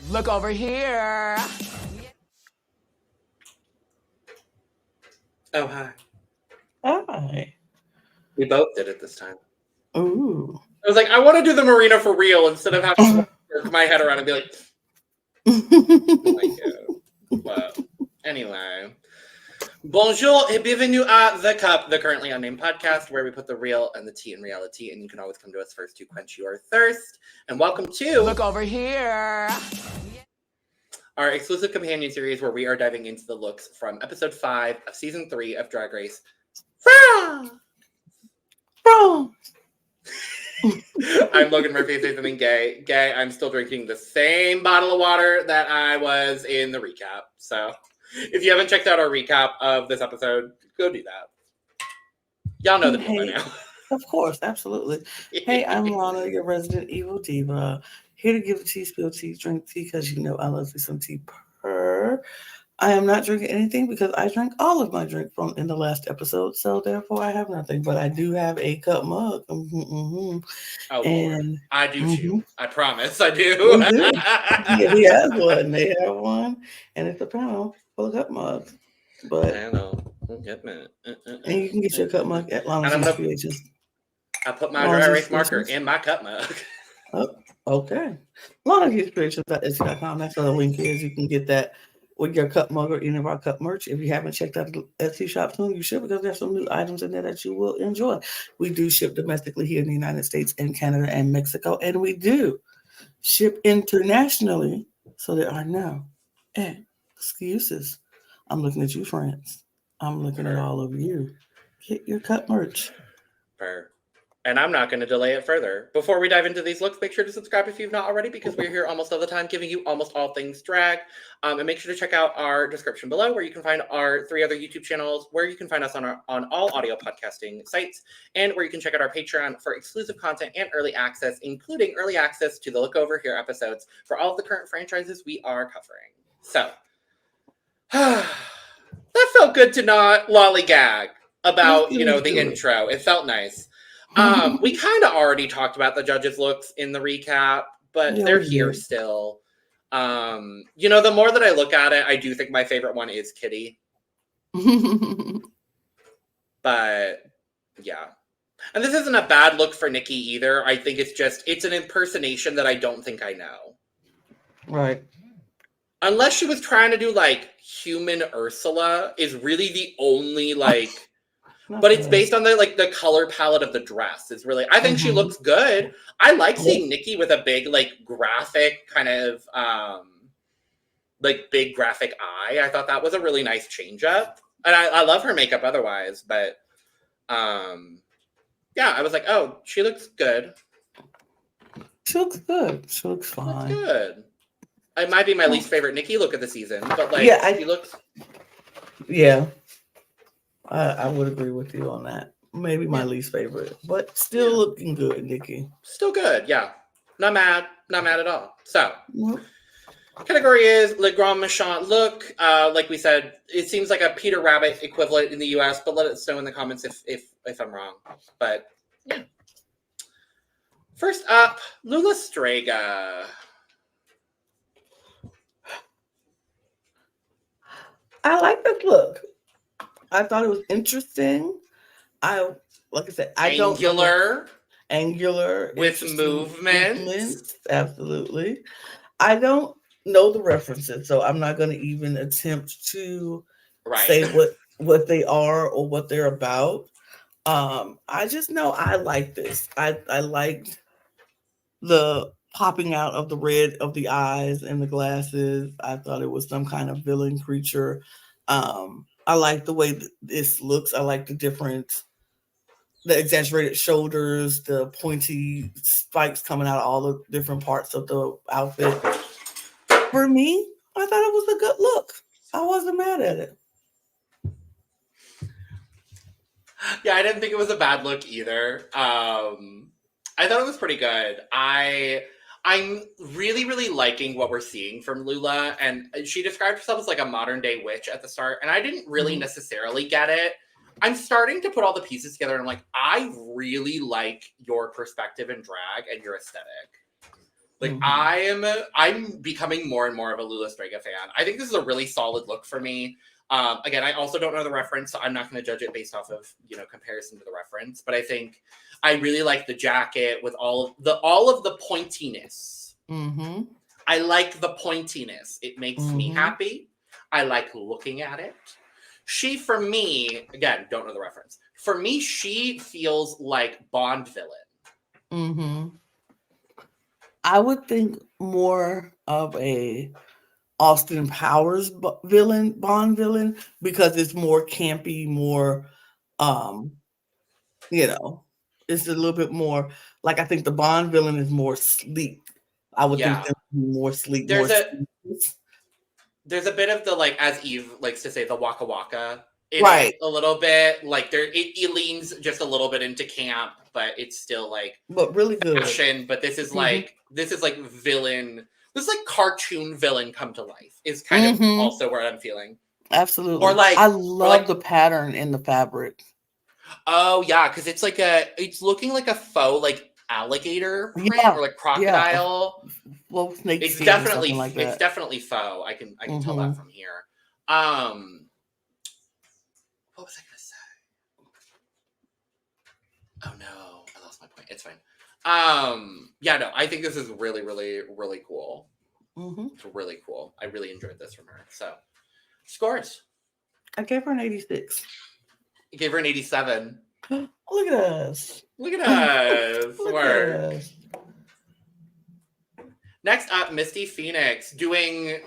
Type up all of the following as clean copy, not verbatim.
Look over here. Oh, hi. Hi. We both did it this time. Ooh. I was like, I want to do the marina for real instead of having to work my head around and be like, oh my God. Wow. Anyway. Bonjour et bienvenue à The Cup, the Currently Unnamed Podcast, where we put the real and the tea in reality, and you can always come to us first to quench your thirst. And welcome to Look over here. Our exclusive companion series where we are diving into the looks from episode 5 of season 3 of Drag Race. I'm Logan Murphy, say something gay. Gay, I'm still drinking the same bottle of water that I was in the recap. So if you haven't checked out our recap of this episode, go do that. Y'all know the deal by now. Of course, absolutely. Hey, I'm Lana, your resident evil diva. Here to give tea, spill tea, drink tea, because you know I love me some tea purr. I am not drinking anything because I drank all of my drink from in the last episode, so therefore I have nothing. But I do have a cup mug. Oh, and Lord. I do too. I promise I do. Yeah, he has one. They have one, and it's a panel full of cup mugs. But I know. and you can get your cup mug at Lana's Creations. I put my DragRace marker in my cup mug. Oh, okay. LanaCreations.etsy.com. That's where the link is. You can get that with your cup mug or any of our cup merch. If you haven't checked out the Etsy shop soon, you should, because there's some new items in there that you will enjoy. We do ship domestically here in the United States and Canada and Mexico, and we do ship internationally, so there are no excuses. I'm looking at you, France. I'm looking at all of you. Get your cup merch. Fair. And I'm not going to delay it further. Before we dive into these looks, make sure to subscribe if you've not already, because we're here almost all the time giving you almost all things drag. And make sure to check out our description below, where you can find our 3 other YouTube channels, where you can find us on all audio podcasting sites, and where you can check out our Patreon for exclusive content and early access, including early access to the Look Over Here episodes for all of the current franchises we are covering. So, that felt good to not lollygag about, the intro. It felt nice. We kind of already talked about the judges' looks in the recap, but they're here still. The more that I look at it, I do think my favorite one is Kitty. But yeah. And this isn't a bad look for Nikki either. I think it's an impersonation that I don't think I know. Right. Unless she was trying to do human Ursula is really the only but it's based on the color palette of the dress. It's really, I think she looks good. I like seeing Nikki with a big graphic kind of big graphic eye. I thought that was a really nice change up, and I love her makeup otherwise. But yeah, I was like, oh, she looks good. She looks good. She looks fine. Looks good. It might be my least favorite Nikki look of the season, but she looks. Yeah. I would agree with you on that. Maybe my least favorite, but still looking good, Nikki. Still good, yeah. Not mad at all. So, category is Le Grand Mechant Look. Like we said, it seems like a Peter Rabbit equivalent in the US, but let us know in the comments if I'm wrong. But yeah. First up, Lula Strega. I like this look. I thought it was interesting. Like I said, angular with movements. Absolutely. I don't know the references, so I'm not going to even attempt to say what they are or what they're about. I just know I like this. I liked the popping out of the red of the eyes and the glasses. I thought it was some kind of villain creature. I like the way this looks. I like the exaggerated shoulders, the pointy spikes coming out of all the different parts of the outfit. For me, I thought it was a good look. I wasn't mad at it. Yeah, I didn't think it was a bad look either. I thought it was pretty good. I'm really, really liking what we're seeing from Lula, and she described herself as a modern day witch at the start, and I didn't really necessarily get it. I'm starting to put all the pieces together, and I'm like, I really like your perspective in drag and your aesthetic. Like, I'm becoming more and more of a Lula Strega fan. I think this is a really solid look for me. Again, I also don't know the reference, so I'm not going to judge it based off of, comparison to the reference. But I think I really like the jacket with all of the pointiness. Mm-hmm. I like the pointiness. It makes me happy. I like looking at it. She, for me, again, don't know the reference. For me, she feels like Bond villain. Mm-hmm. I would think more of a Austin Powers Bond villain, because it's more campy, more, it's a little bit more, like, I think the Bond villain is more sleek. I would think them more sleek, There's a bit of the, like, as Eve likes to say, the waka waka. Right. A little bit. Like, it leans just a little bit into camp, but it's still, like, but really good fashion. But this is like villain. This is like cartoon villain come to life is kind of also where I'm feeling. Absolutely. Or like, I love the pattern in the fabric. Oh yeah, because it's like it's looking like a faux like alligator print or like crocodile. Yeah. Well, snake it's skin definitely like that. It's definitely faux. I can tell that from here. What was I gonna say? Oh no, I lost my point. It's fine. Yeah, no, I think this is really, really, really cool. It's really cool. I really enjoyed this from her. So, scores. I gave her an 86. You gave her an 87. Look at us. Look at us. Look Work. at us. Next up, Misty Phoenix doing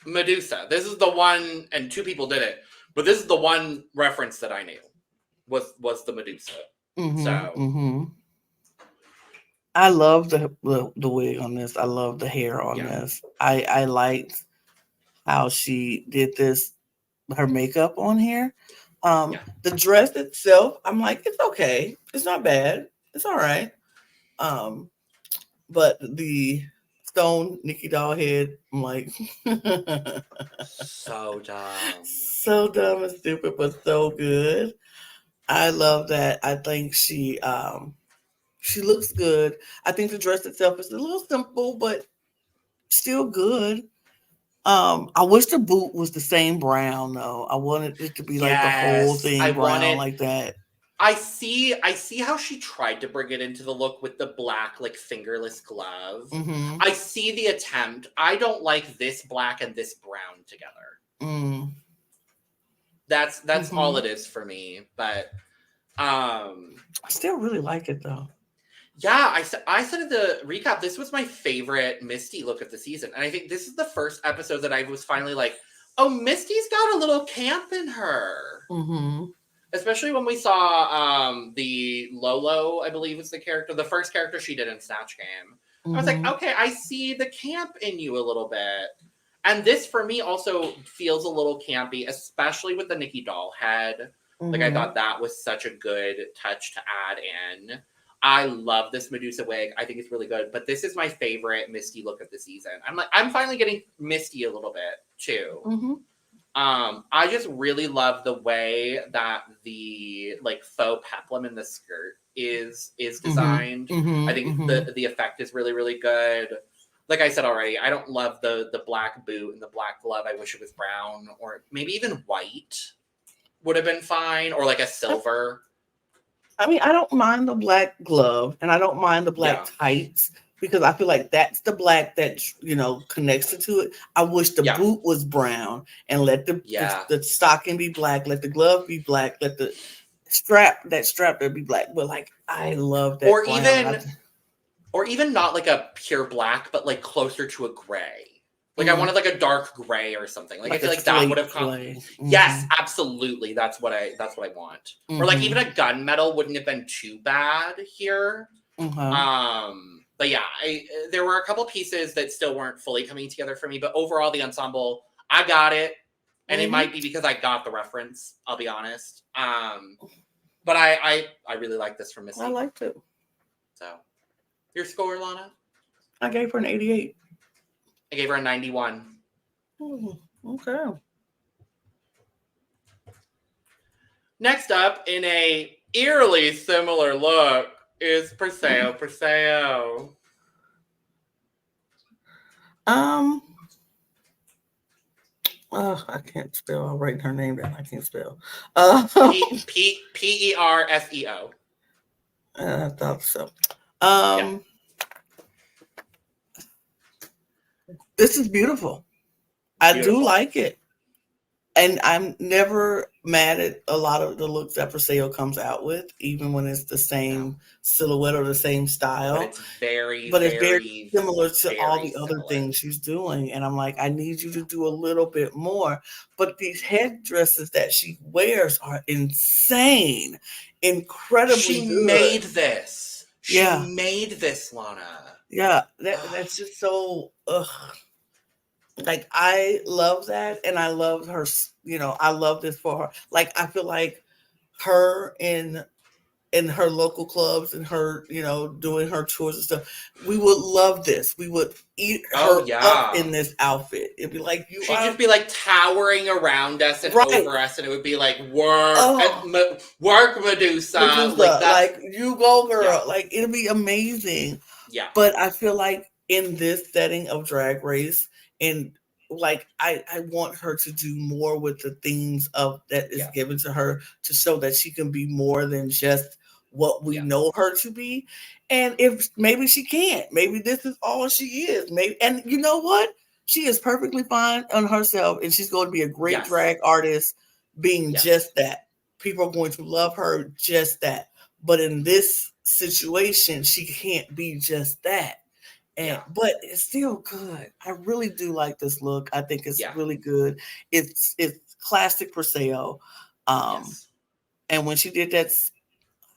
Medusa. This is the one, and two people did it, but this is the one reference that I knew was the Medusa. I love the wig on this. I love the hair on this. I liked how she did this, her makeup on here. The dress itself, I'm like, it's okay. It's not bad. It's all right. But the stone Nikki doll head, I'm like, so dumb. So dumb and stupid, but so good. I love that. I think she looks good. I think the dress itself is a little simple, but still good. I wish the boot was the same brown though. I wanted it to be like the whole thing brown like that. I see how she tried to bring it into the look with the black, like, fingerless glove. I see the attempt. I don't like this black and this brown together. That's all it is for me. But I still really like it though. Yeah, I said in the recap, this was my favorite Misty look of the season. And I think this is the first episode that I was finally like, oh, Misty's got a little camp in her. Especially when we saw the Lolo, I believe is the character, the first character she did in Snatch Game. I was like, okay, I see the camp in you a little bit. And this, for me, also feels a little campy, especially with the Nikki doll head. Like, I thought that was such a good touch to add in. I love this Medusa wig. I think it's really good. But this is my favorite Misty look of the season. I'm finally getting Misty a little bit, too. I just really love the way that the, like, faux peplum in the skirt is designed. I think the effect is really, really good. Like I said already, I don't love the black boot and the black glove. I wish it was brown or maybe even white would have been fine, or like a silver. I mean, I don't mind the black glove and I don't mind the black tights, because I feel like that's the black that, connects to it. I wish the boot was brown and let the stocking be black, let the glove be black, let the strap there be black. But like, I love that. Or even not like a pure black, but like closer to a gray. Like I wanted like a dark gray or something. Like I feel like that would have come. Yes, absolutely. That's what I want. Or like even a gunmetal wouldn't have been too bad here. But yeah, there were a couple pieces that still weren't fully coming together for me. But overall, the ensemble, I got it, and it might be because I got the reference. I'll be honest. But I really like this from Misty. I liked it. So, your score, Lana? I gave her an 88. I gave her a 91. Okay. Next up, in a eerily similar look, is Perseo. I can't spell. I'll write her name down. I can't spell. Perseo. I thought so. Yeah. This is beautiful. I do like it. And I'm never mad at a lot of the looks that Perseo comes out with, even when it's the same silhouette or the same style. But it's very similar to all the other things she's doing. And I'm like, I need you to do a little bit more. But these headdresses that she wears are insane, incredibly good. Made this. She made this, Lana. Yeah, that's just so. Like, I love that, and I love her, I love this for her. Like, I feel like her in her local clubs and her, doing her tours and stuff, we would love this. We would eat her up in this outfit. It'd be like, she'd just be like towering around us and over us, and it would be like, work, Medusa. Like, you go, girl. Yeah. Like, it'd be amazing. Yeah. But I feel like in this setting of Drag Race, and like I want her to do more with the themes that is given to her, to show that she can be more than just what we know her to be. And if maybe she can't, maybe this is all she is. Maybe, and you know what? She is perfectly fine on herself, and she's going to be a great drag artist, being just that. People are going to love her just that. But in this situation, she can't be just that. But it's still good. I really do like this look. I think it's really good. It's classic Perseo. And when she did that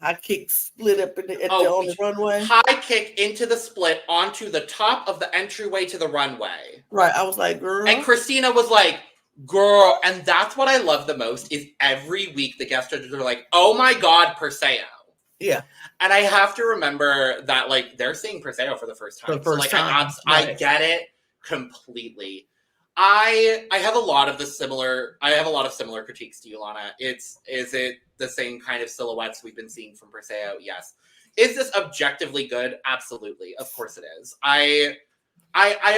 high kick split up on the runway. High kick into the split onto the top of the entryway to the runway. Right. I was like, girl. And Christina was like, girl. And that's what I love the most, is every week the guest judges are like, oh my God, Perseo. Yeah. And I have to remember that, like, they're seeing Perseo for the first time. I get it completely. I have a lot of similar critiques to you, Lana. Is it the same kind of silhouettes we've been seeing from Perseo? Yes. Is this objectively good? Absolutely. Of course it is. I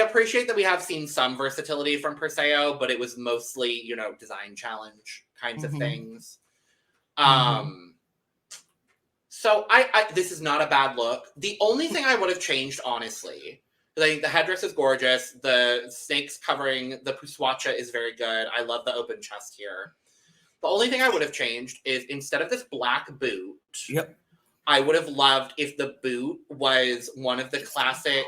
appreciate that we have seen some versatility from Perseo, but it was mostly, design challenge kinds of things. So this is not a bad look. The only thing I would have changed, honestly, I think the headdress is gorgeous. The snakes covering the puswacha is very good. I love the open chest here. The only thing I would have changed is, instead of this black boot, I would have loved if the boot was one of the classic,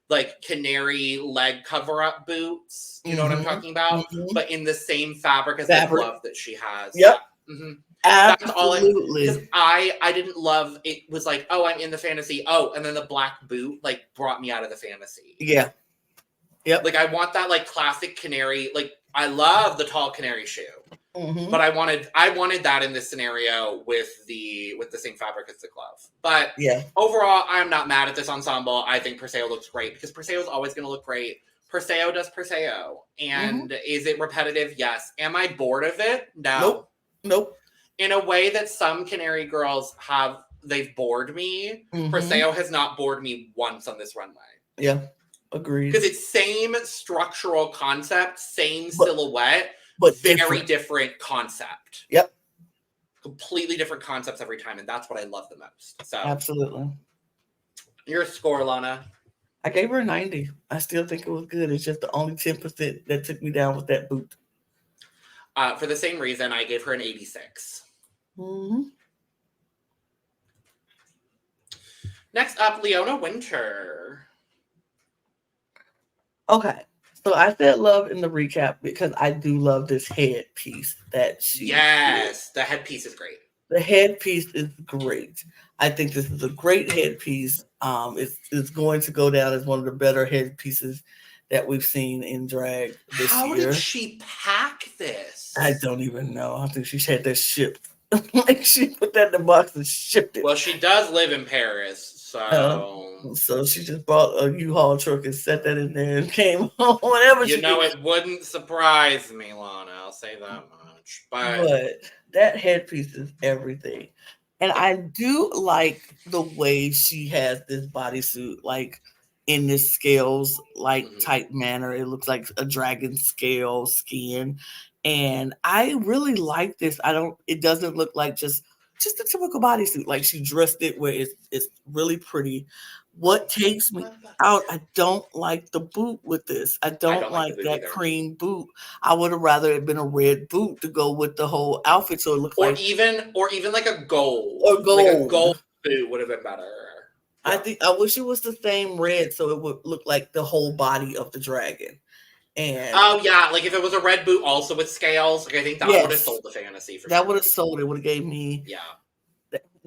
like, canary leg cover-up boots. You know what I'm talking about? But in the same fabric as the glove that she has. Yep. Absolutely. Because I didn't love it. Was like, oh, I'm in the fantasy. Oh, and then the black boot like brought me out of the fantasy. Yeah. Yep. Like, I want that like classic canary. Like, I love the tall canary shoe, but I wanted that in this scenario with the same fabric as the glove. But overall, I'm not mad at this ensemble. I think Perseo looks great, because Perseo is always going to look great. Perseo does Perseo, and is it repetitive? Yes. Am I bored of it? No. Nope. In a way that some canary girls they've bored me. Perseo has not bored me once on this runway. Yeah, agreed. Because it's same structural concept, same silhouette, but very different concept. Yep. Completely different concepts every time, and that's what I love the most. So absolutely. Your score, Lana? I gave her a 90. I still think it was good. It's just the only 10% that took me down was that boot. For the same reason, I gave her an 86. Next up, Leona Winter. Okay. So I said love in the recap because I do love this headpiece that she Yes, the headpiece is great. The headpiece is great. I think this is a great headpiece. It's going to go down as one of the better headpieces that we've seen in drag this year. How did she pack this? I don't even know. I think she had that shipped. Like, she put that in the box and shipped it. Well, she does live in Paris, so she just bought a U-Haul truck and set that in there and came home. Whatever. It wouldn't surprise me, Lana. I'll say that much. But that headpiece is everything, and I do like the way she has this bodysuit, like, in this scales like type manner. It looks like a dragon scale skin. And I really like this. It doesn't look like just a typical bodysuit. Like she dressed it where it's really pretty. What takes me out, I don't like the boot with this. I don't like that either. Cream boot. I would have rather it been a red boot to go with the whole outfit. So it looks like even like a gold. Or gold. Like a gold boot would have been better. Yeah. I wish it was the same red so it would look like the whole body of the dragon. And like if it was a red boot also with scales, like I think that would have sold the fantasy for that would have sold it. Would have gave me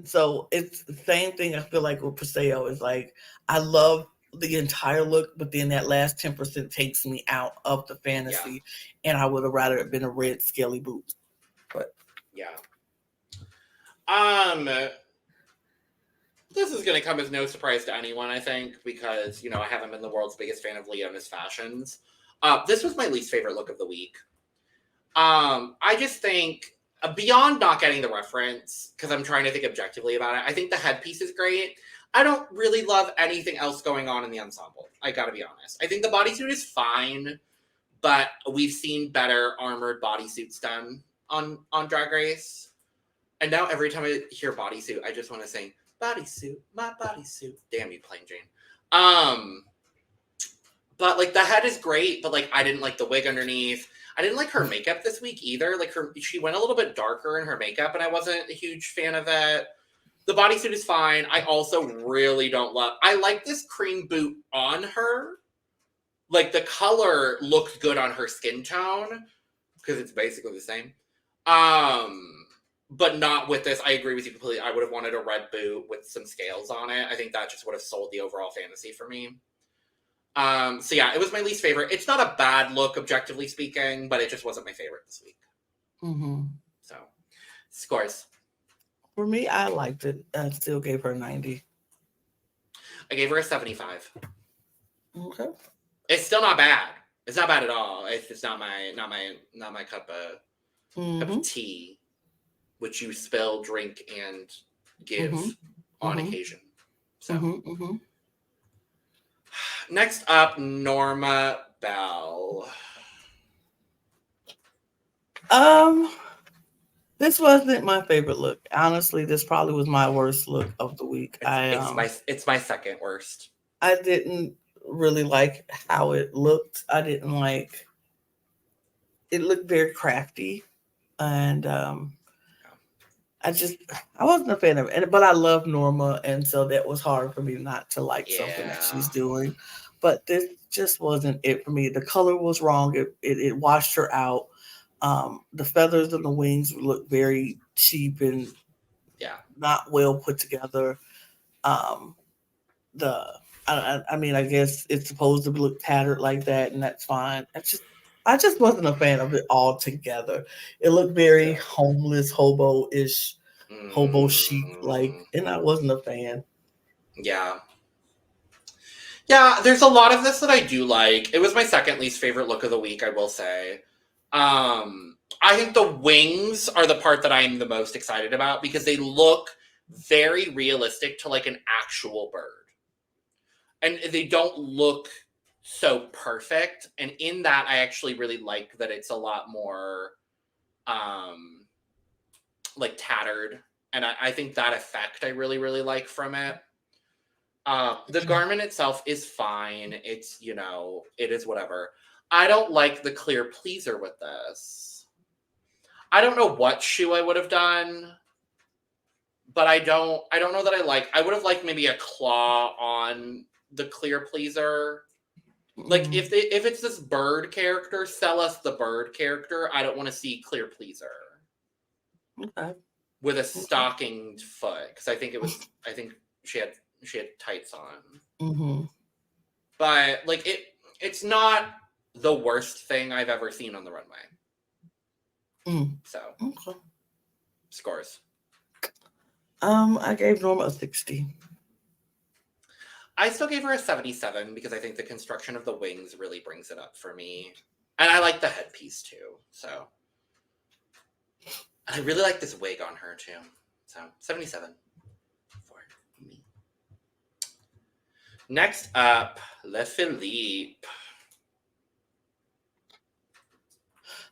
So it's the same thing I feel like with Perseo is like I love the entire look, but then that last 10% takes me out of the fantasy, and I would have rather it been a red scaly boot. But this is going to come as no surprise to anyone, I think, because I haven't been the world's biggest fan of Leona's fashions. This was my least favorite look of the week. I just think, beyond not getting the reference, because I'm trying to think objectively about it, I think the headpiece is great. I don't really love anything else going on in the ensemble. I gotta be honest. I think the bodysuit is fine, but we've seen better armored bodysuits done on Drag Race. And now every time I hear bodysuit, I just want to sing, bodysuit, my bodysuit. Damn you, Plain Jane. But like the head is great, but like I didn't like the wig underneath. I didn't like her makeup this week either. Like she went a little bit darker in her makeup, and I wasn't a huge fan of it. The bodysuit is fine. I also really don't love. I like this cream boot on her. Like the color looks good on her skin tone because it's basically the same. But not with this. I agree with you completely. I would have wanted a red boot with some scales on it. I think that just would have sold the overall fantasy for me. So yeah, it was my least favorite. It's not a bad look, objectively speaking, but it just wasn't my favorite this week. So, scores. For me, I liked it. I still gave her a 90. I gave her a 75. Okay. It's still not bad. It's not bad at all. It's just not my cup of tea, which you spill, drink, and give on occasion. So. Next up, Norma Bell. This wasn't my favorite look. Honestly, this probably was my worst look of the week. It's my second worst. I didn't really like how it looked. I didn't like it. Looked very crafty, and I wasn't a fan of it. But I love Norma, and so that was hard for me not to like something that she's doing. But this just wasn't it for me. The color was wrong. It washed her out. The feathers and the wings look very cheap and not well put together. I mean, I guess it's supposed to look tattered like that, and that's fine. I just wasn't a fan of it altogether. It looked very homeless, hobo-ish, hobo chic like, and I wasn't a fan. Yeah. Yeah, there's a lot of this that I do like. It was my second least favorite look of the week, I will say. I think the wings are the part that I'm the most excited about because they look very realistic to like an actual bird. And they don't look so perfect. And in that, I actually really like that it's a lot more like tattered. And I think that effect I really, really like from it. The garment itself is fine. It's, it is whatever. I don't like the clear pleaser with this. I don't know what shoe I would have done, but I don't know that I would have liked maybe a claw on the clear pleaser. Like if it's this bird character, sell us the bird character. I don't want to see clear pleaser. Okay. With a stockinged foot, because I think she had tights on. But like it's not the worst thing I've ever seen on the runway. So scores. I gave Norma a 60. I still gave her a 77 because I think the construction of the wings really brings it up for me. And I like the headpiece too. So I really like this wig on her too. So 77 for me. Next up, Le Filip.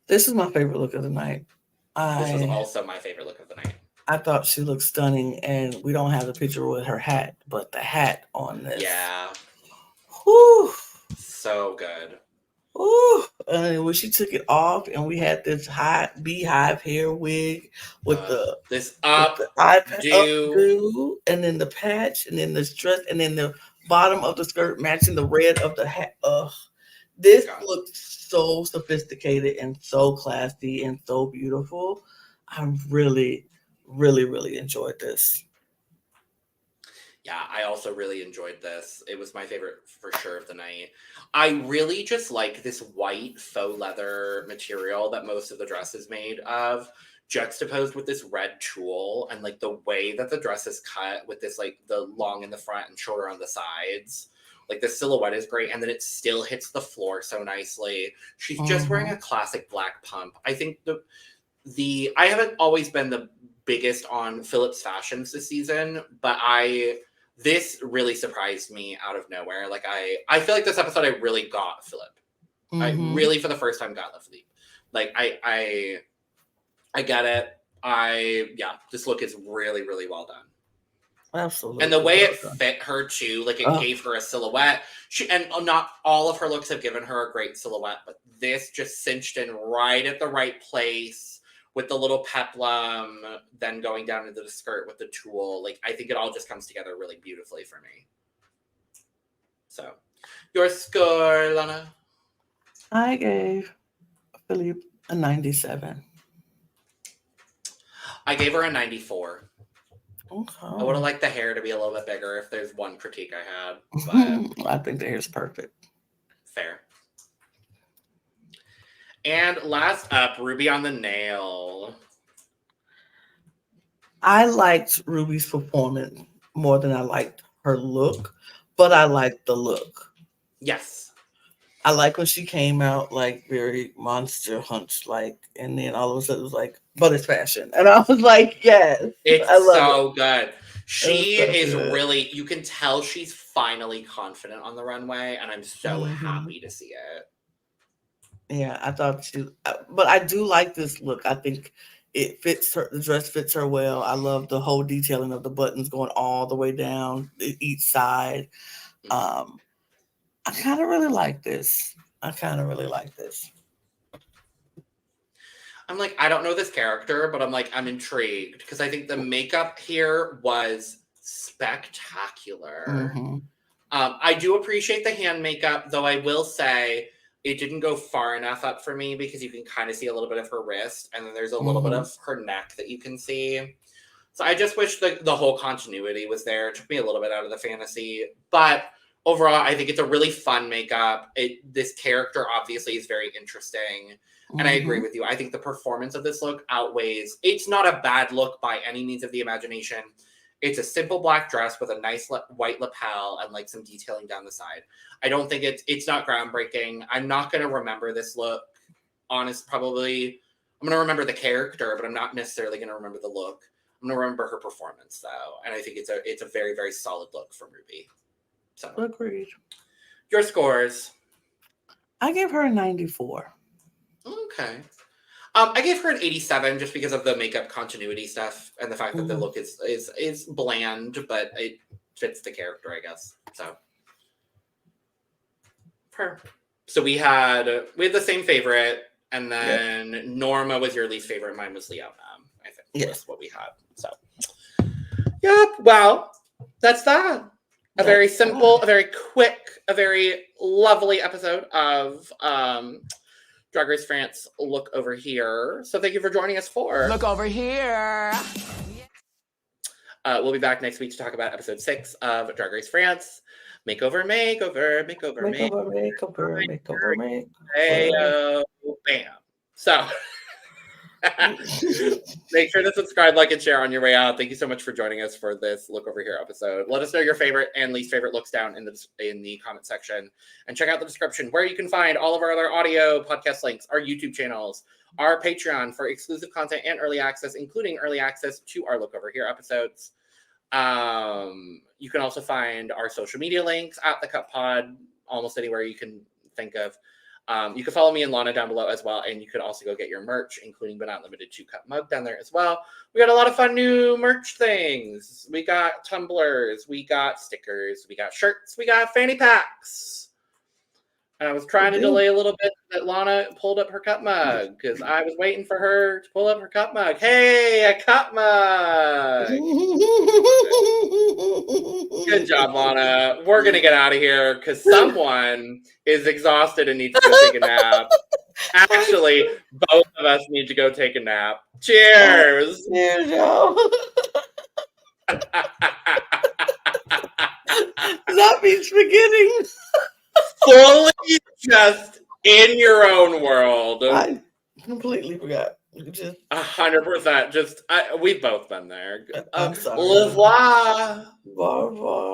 This is my favorite look of the night. This was also my favorite look of the night. I thought she looked stunning, and we don't have the picture with her hat, but the hat on this. Yeah. Whew. So good. Ooh, and when she took it off, and we had this high beehive hair wig with this updo, and then the patch, and then this dress, and then the bottom of the skirt matching the red of the hat. This looked so sophisticated and so classy and so beautiful. I really, really, really enjoyed this. Yeah, I also really enjoyed this. It was my favorite for sure of the night. I really just like this white faux leather material that most of the dress is made of, juxtaposed with this red tulle, and like the way that the dress is cut with this like the long in the front and shorter on the sides. Like the silhouette is great, and then it still hits the floor so nicely. She's just wearing a classic black pump. I think I haven't always been the biggest on Filip's fashions this season, but this really surprised me out of nowhere. Like I feel like this episode I really got Filip. I really for the first time got Filip. Like I get it. This look is really, really well done. Absolutely. And the way it fit her too, like it gave her a silhouette. And not all of her looks have given her a great silhouette, but this just cinched in right at the right place with the little peplum, then going down into the skirt with the tulle. Like, I think it all just comes together really beautifully for me. So, your score, Lana? I gave Filip a 97. I gave her a 94. Okay. I would have liked the hair to be a little bit bigger if there's one critique I had. But I think the hair's perfect. Fair. And last up, Ruby on the nail. I liked Ruby's performance more than I liked her look, but I liked the look. Yes. I like when she came out like very Monster Hunch like, and then all of a sudden it was like, but it's fashion. And I was like, yes. It's so good. She is good. really, you can tell she's finally confident on the runway, and I'm so happy to see it. Yeah, I thought but I do like this look. I think it fits her, the dress fits her well. I love the whole detailing of the buttons going all the way down each side. I kind of really like this. I'm like, I don't know this character, but I'm like, I'm intrigued because I think the makeup here was spectacular. I do appreciate the hand makeup, though I will say it didn't go far enough up for me because you can kind of see a little bit of her wrist, and then there's a little bit of her neck that you can see. So I just wish the whole continuity was there. It took me a little bit out of the fantasy, but overall, I think it's a really fun makeup. This character obviously is very interesting. And I agree with you. I think the performance of this look outweighs. It's not a bad look by any means of the imagination. It's a simple black dress with a nice white lapel and like some detailing down the side. I don't think it's not groundbreaking. I'm not going to remember this look. Probably. I'm going to remember the character, but I'm not necessarily going to remember the look. I'm going to remember her performance though. And I think it's a very, very solid look from Ruby. So Agreed. Your scores. I gave her a 94. Okay. I gave her an 87 just because of the makeup continuity stuff and the fact that the look is bland, but it fits the character, I guess. So we had the same favorite, and then Norma was your least favorite. Mine was Leona. I think that's what we had. So, well, that's that. A very simple, a very quick, a very lovely episode of Drag Race France Look Over Here. So thank you for joining us for Look Over Here. We'll be back next week to talk about episode 6 of Drag Race France. Makeover. Hey, bam. So make sure to subscribe, like, and share on your way out. Thank you so much for joining us for this Look Over Here episode. Let us know your favorite and least favorite looks down in the comment section, and check out the description where you can find all of our other audio podcast links, our YouTube channels, our Patreon for exclusive content and early access, including early access to our Look Over Here episodes. You can also find our social media links at The Cup Pod, almost anywhere you can think of. You can follow me and Lana down below as well, and you could also go get your merch, including but not limited to cup mug down there as well. We got a lot of fun new merch things. We got tumblers, we got stickers, we got shirts, we got fanny packs. And I was trying to delay a little bit that Lana pulled up her cup mug because I was waiting for her to pull up her cup mug. Hey, a cup mug! Good job, Lana. We're going to get out of here because someone is exhausted and needs to go take a nap. Actually, both of us need to go take a nap. Cheers! Cheers, y'all. That means beginning. Fully just in your own world. I completely forgot. 100%. We've both been there. I'm sorry. Au revoir. Au revoir.